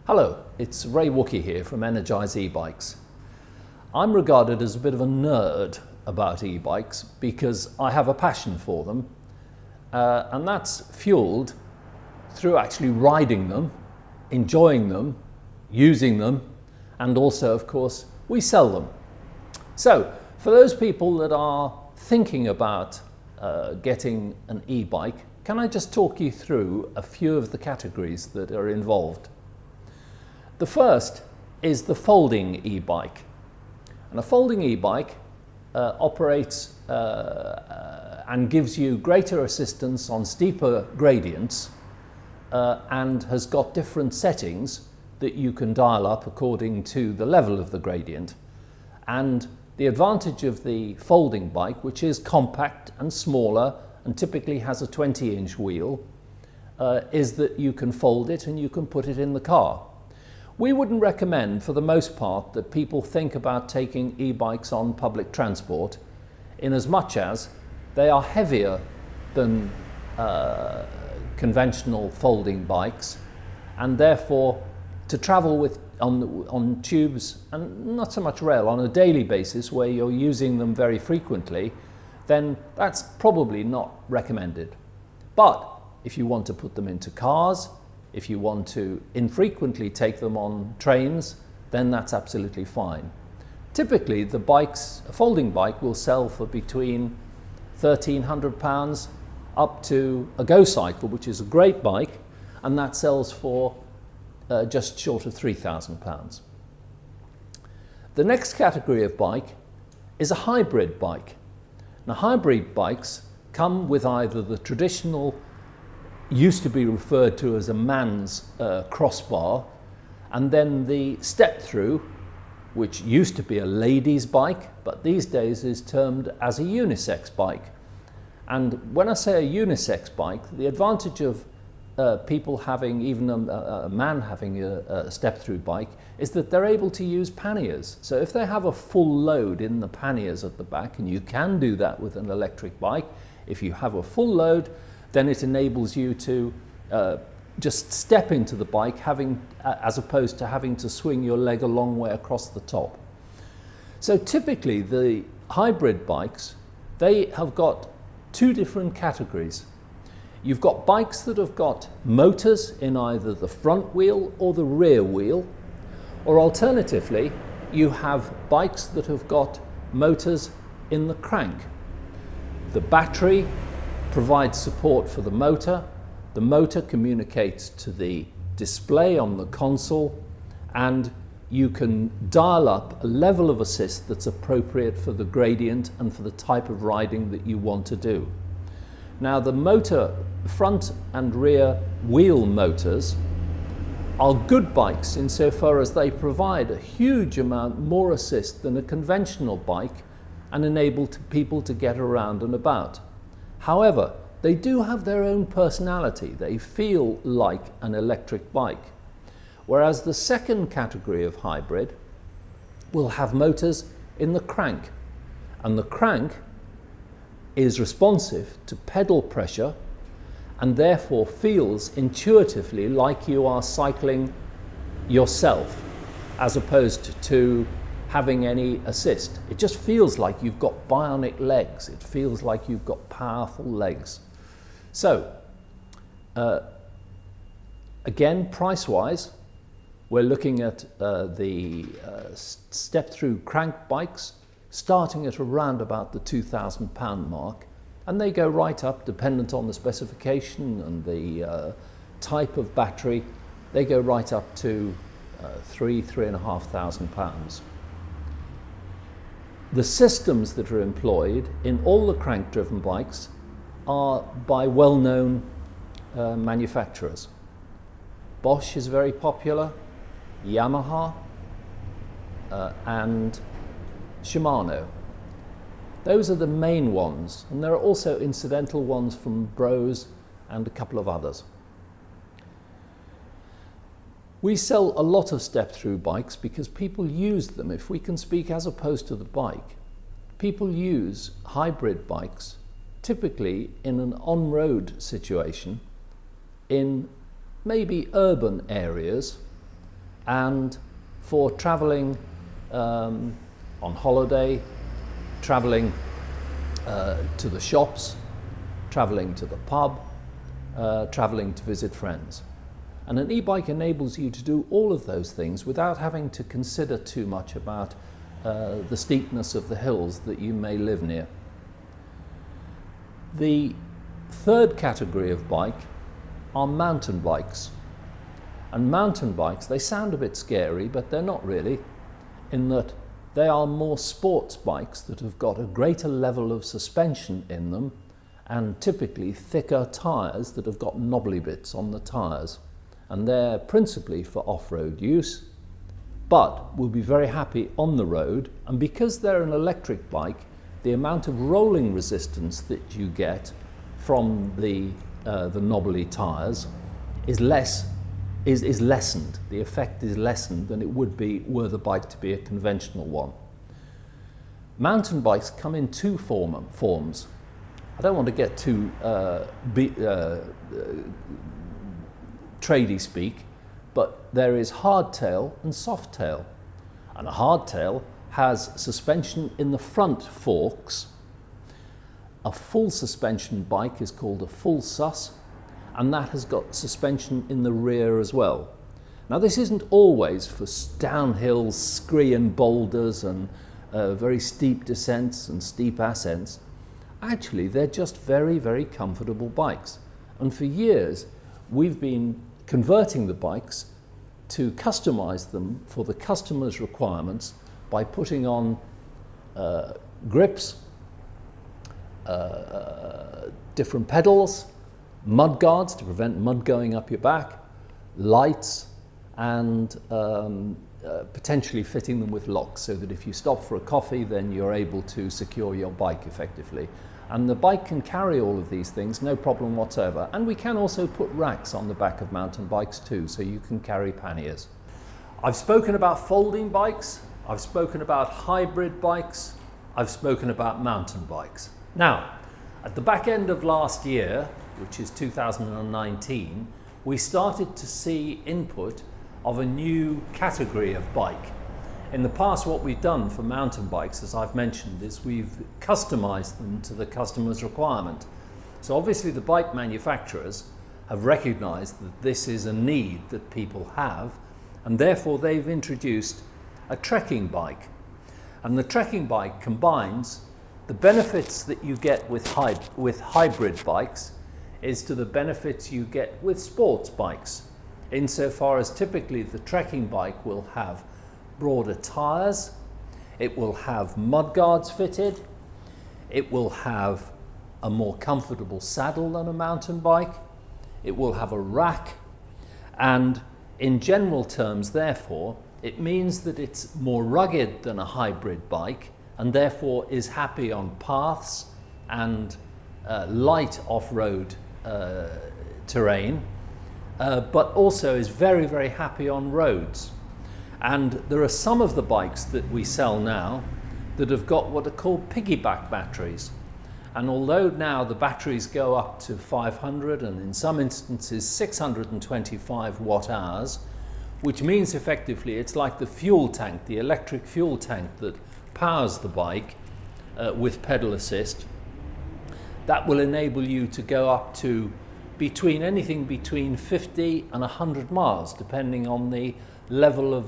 Hello, it's Ray Wookey here from Energize E-Bikes. I'm regarded as a bit of a nerd about e-bikes because I have a passion for them, and that's fueled through actually riding them, enjoying them, using them, and also, of course, we sell them. So, for those people that are thinking about getting an e-bike, can I just talk you through a few of the categories that are involved? The first is the folding e-bike. And a folding e-bike operates and gives you greater assistance on steeper gradients and has got different settings that you can dial up according to the level of the gradient. And the advantage of the folding bike, which is compact and smaller and typically has a 20-inch wheel, is that you can fold it and you can put it in the car. We wouldn't recommend, for the most part, that people think about taking e-bikes on public transport, in as much as they are heavier than conventional folding bikes, and therefore to travel with on tubes and not so much rail on a daily basis where you're using them very frequently, then that's probably not recommended. But if you want to put them into cars, if you want to infrequently take them on trains, then that's absolutely fine. Typically, a folding bike will sell for between £1,300 up to a Go Cycle, which is a great bike, and that sells for just short of £3,000. The next category of bike is a hybrid bike. Now, hybrid bikes come with either the traditional, used to be referred to as a man's crossbar, and then the step-through, which used to be a lady's bike, but these days is termed as a unisex bike. And when I say a unisex bike, the advantage of people having, even a man having a step-through bike, is that they're able to use panniers. So if they have a full load in the panniers at the back, and you can do that with an electric bike, if you have a full load, then it enables you to just step into the bike, as opposed to having to swing your leg a long way across the top. So typically the hybrid bikes, they have got two different categories. You've got bikes that have got motors in either the front wheel or the rear wheel, or alternatively, you have bikes that have got motors in the crank. The battery provides support for the motor communicates to the display on the console, and you can dial up a level of assist that's appropriate for the gradient and for the type of riding that you want to do. Now, the motor front and rear wheel motors are good bikes insofar as they provide a huge amount more assist than a conventional bike and enable people to get around and about. However, they do have their own personality. They feel like an electric bike. Whereas the second category of hybrid will have motors in the crank. And the crank is responsive to pedal pressure and therefore feels intuitively like you are cycling yourself, as opposed to having any assist. It just feels like you've got bionic legs. It feels like you've got powerful legs. So, again, price-wise, we're looking at the step-through crank bikes starting at around about the £2,000 mark, and they go right up, dependent on the specification and the type of battery, they go right up to £3,500. The systems that are employed in all the crank-driven bikes are by well-known manufacturers. Bosch is very popular, Yamaha, and Shimano. Those are the main ones, and there are also incidental ones from Brose and a couple of others. We sell a lot of step-through bikes because people use them. If we can speak as opposed to the bike, people use hybrid bikes typically in an on-road situation in maybe urban areas and for travelling on holiday, travelling to the shops, travelling to the pub, travelling to visit friends. And an e-bike enables you to do all of those things without having to consider too much about the steepness of the hills that you may live near. The third category of bike are mountain bikes. And mountain bikes, they sound a bit scary, but they're not really, in that they are more sports bikes that have got a greater level of suspension in them and typically thicker tyres that have got knobbly bits on the tyres. And they're principally for off-road use, but will be very happy on the road. And because they're an electric bike, the amount of rolling resistance that you get from the knobbly tyres is lessened. The effect is lessened than it would be were the bike to be a conventional one. Mountain bikes come in two forms. I don't want to get too tradie speak, but there is hardtail and softtail. And a hardtail has suspension in the front forks. A full suspension bike is called a full sus, and that has got suspension in the rear as well. Now this isn't always for downhill scree and boulders and very steep descents and steep ascents. Actually, they're just very, very comfortable bikes. And for years, we've been converting the bikes to customize them for the customer's requirements by putting on grips, different pedals, mud guards to prevent mud going up your back, lights, and potentially fitting them with locks so that if you stop for a coffee, then you're able to secure your bike effectively. And the bike can carry all of these things, no problem whatsoever. And we can also put racks on the back of mountain bikes too, so you can carry panniers. I've spoken about folding bikes, I've spoken about hybrid bikes, I've spoken about mountain bikes. Now, at the back end of last year, which is 2019, we started to see input of a new category of bike. In the past, what we've done for mountain bikes, as I've mentioned, is we've customized them to the customer's requirement. So obviously the bike manufacturers have recognized that this is a need that people have, and therefore they've introduced a trekking bike. And the trekking bike combines the benefits that you get with hybrid bikes is to the benefits you get with sports bikes, insofar as typically the trekking bike will have broader tyres, it will have mudguards fitted, it will have a more comfortable saddle than a mountain bike, it will have a rack, and in general terms, therefore, it means that it's more rugged than a hybrid bike and therefore is happy on paths and light off-road terrain, but also is very, very happy on roads. And there are some of the bikes that we sell now that have got what are called piggyback batteries. And although now the batteries go up to 500 and in some instances 625 watt hours, which means effectively it's like the fuel tank, the electric fuel tank that powers the bike with pedal assist, that will enable you to go up to anything between 50 and 100 miles, depending on the level of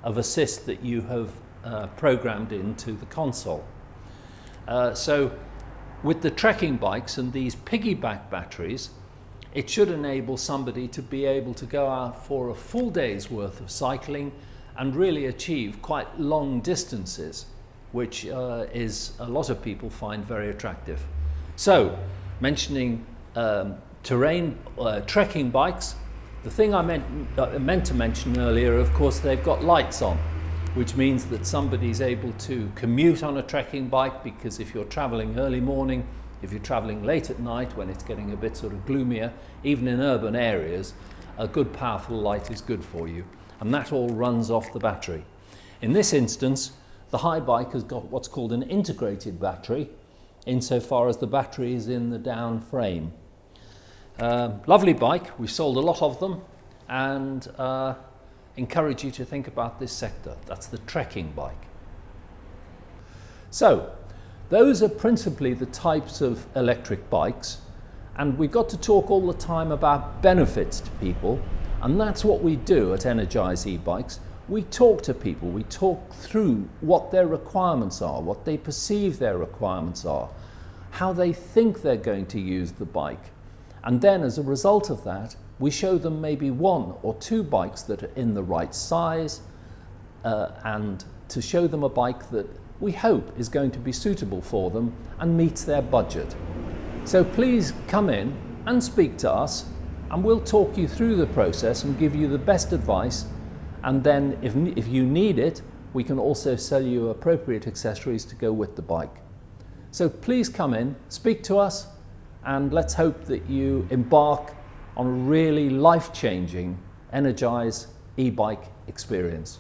assist that you have programmed into the console. So with the trekking bikes and these piggyback batteries, it should enable somebody to be able to go out for a full day's worth of cycling and really achieve quite long distances, which is a lot of people find very attractive. So, mentioning trekking bikes, the thing I meant to mention earlier, of course, they've got lights on, which means that somebody's able to commute on a trekking bike, because if you're traveling early morning, if you're traveling late at night when it's getting a bit sort of gloomier, even in urban areas, a good powerful light is good for you. And that all runs off the battery. In this instance, the high bike has got what's called an integrated battery, insofar as the battery is in the down frame. Lovely bike, we've sold a lot of them, and encourage you to think about this sector. That's the trekking bike. So, those are principally the types of electric bikes, and we've got to talk all the time about benefits to people, and that's what we do at Energize e-bikes. We talk to people, we talk through what their requirements are, what they perceive their requirements are, how they think they're going to use the bike. And then as a result of that, we show them maybe 1 or 2 bikes that are in the right size, and to show them a bike that we hope is going to be suitable for them and meets their budget. So please come in and speak to us, and we'll talk you through the process and give you the best advice. And then if you need it, we can also sell you appropriate accessories to go with the bike. So please come in, speak to us, and let's hope that you embark on a really life-changing Energize e-bike experience.